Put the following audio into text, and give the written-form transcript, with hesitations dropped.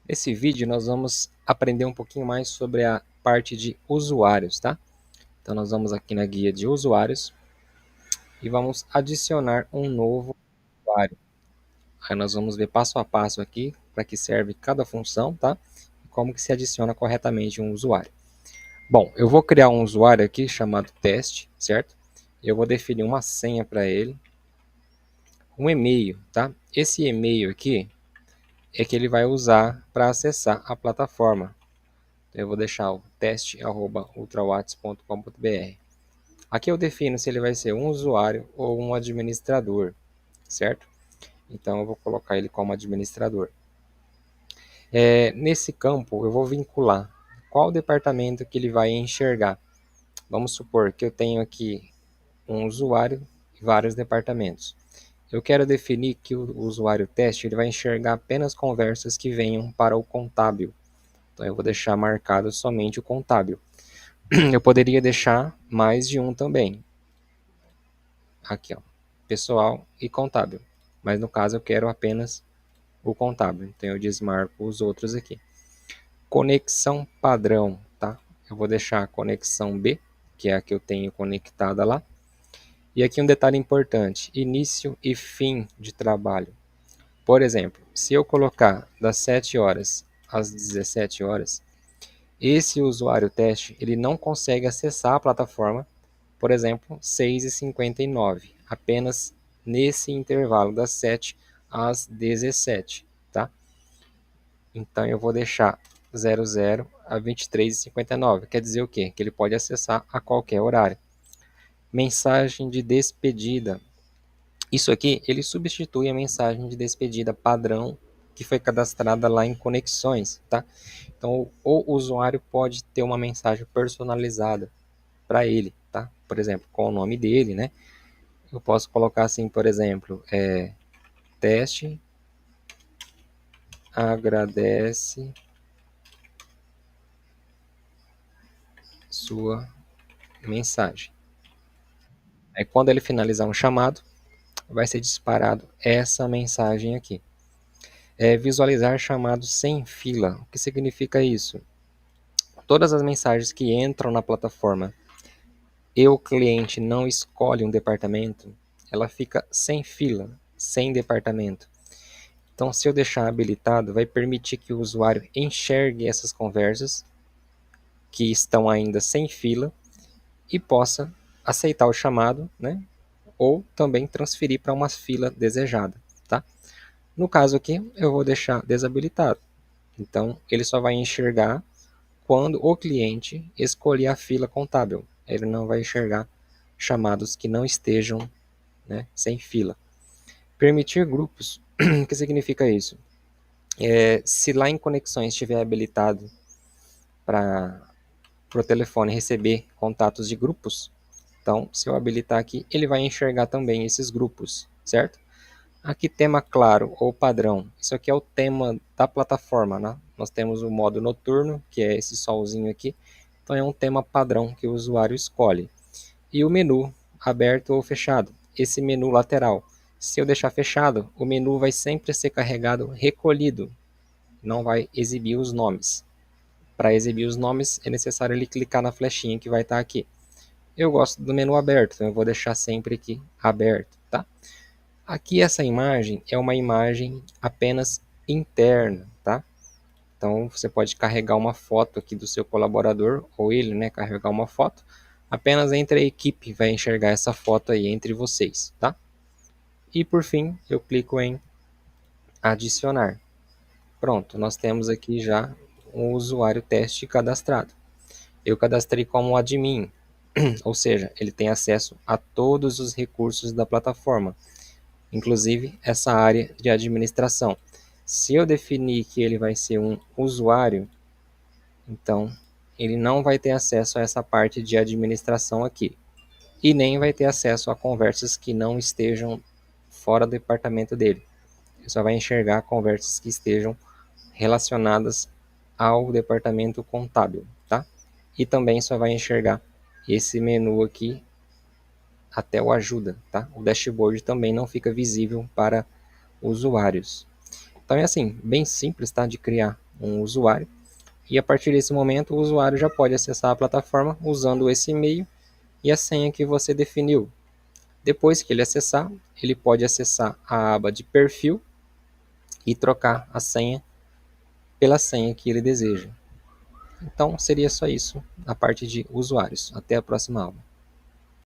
Nesse vídeo nós vamos aprender um pouquinho mais sobre a parte de usuários, tá? Então nós vamos aqui na guia de usuários e vamos adicionar um novo usuário. Aí nós vamos ver passo a passo aqui para que serve cada função, tá? E como que se adiciona corretamente um usuário. Bom, eu vou criar um usuário aqui chamado teste, certo? Eu vou definir uma senha para ele, um e-mail, tá? Esse e-mail aqui é que ele vai usar para acessar a plataforma. Eu vou deixar o teste@ultrawatts.com.br. Aqui eu defino se ele vai ser um usuário ou um administrador, certo? Então eu vou colocar ele como administrador. Nesse campo eu vou vincular qual departamento que ele vai enxergar. Vamos supor que eu tenho aqui um usuário e vários departamentos. Eu quero definir que o usuário teste ele vai enxergar apenas conversas que venham para o contábil. Então eu vou deixar marcado somente o contábil. Eu poderia deixar mais de um também. Aqui, ó, pessoal e contábil. Mas no caso eu quero apenas o contábil. Então eu desmarco os outros aqui. Conexão padrão, tá? Eu vou deixar a conexão B, que é a que eu tenho conectada lá. E aqui um detalhe importante: início e fim de trabalho. Por exemplo, se eu colocar das 7 horas às 17 horas, esse usuário teste ele não consegue acessar a plataforma, por exemplo, 6h59, apenas nesse intervalo das 7 às 17, tá? Então eu vou deixar 00 a 23h59, quer dizer o quê? Que ele pode acessar a qualquer horário. Mensagem de despedida. Isso aqui, ele substitui a mensagem de despedida padrão que foi cadastrada lá em conexões, tá? Então o usuário pode ter uma mensagem personalizada para ele, tá? Por exemplo, com o nome dele, né? Eu posso colocar assim, por exemplo, teste agradece sua mensagem. Aí quando ele finalizar um chamado, vai ser disparado essa mensagem aqui. Visualizar chamados sem fila. O que significa isso? Todas as mensagens que entram na plataforma e o cliente não escolhe um departamento, ela fica sem fila, sem departamento. Então, se eu deixar habilitado, vai permitir que o usuário enxergue essas conversas que estão ainda sem fila e possa aceitar o chamado, né? Ou também transferir para uma fila desejada, tá? No caso aqui, eu vou deixar desabilitado. Então, ele só vai enxergar quando o cliente escolher a fila contábil. Ele não vai enxergar chamados que não estejam, né, sem fila. Permitir grupos. O que significa isso? Se lá em conexões estiver habilitado para o telefone receber contatos de grupos, então se eu habilitar aqui, ele vai enxergar também esses grupos, certo? Aqui tema claro ou padrão, isso aqui é o tema da plataforma, né? Nós temos o modo noturno, que é esse solzinho aqui, então é um tema padrão que o usuário escolhe. E o menu, aberto ou fechado, esse menu lateral, se eu deixar fechado, o menu vai sempre ser carregado recolhido, não vai exibir os nomes. Para exibir os nomes é necessário ele clicar na flechinha que vai estar aqui. Eu gosto do menu aberto, então eu vou deixar sempre aqui aberto, tá? Aqui essa imagem é uma imagem apenas interna, tá? Então você pode carregar uma foto aqui do seu colaborador, ou ele, né, carregar uma foto. Apenas entre a equipe vai enxergar essa foto aí entre vocês, tá? E por fim, eu clico em adicionar. Pronto, nós temos aqui já um usuário teste cadastrado. Eu cadastrei como admin, ou seja, ele tem acesso a todos os recursos da plataforma, inclusive essa área de administração. Se eu definir que ele vai ser um usuário, então ele não vai ter acesso a essa parte de administração aqui. E nem vai ter acesso a conversas que não estejam fora do departamento dele. Ele só vai enxergar conversas que estejam relacionadas ao departamento contábil, tá? E também só vai enxergar esse menu aqui até o ajuda, tá? O dashboard também não fica visível para usuários. Então é assim, bem simples, tá, de criar um usuário. E a partir desse momento, o usuário já pode acessar a plataforma usando esse e-mail e a senha que você definiu. Depois que ele acessar, ele pode acessar a aba de perfil e trocar a senha pela senha que ele deseja. Então seria só isso na parte de usuários. Até a próxima aula.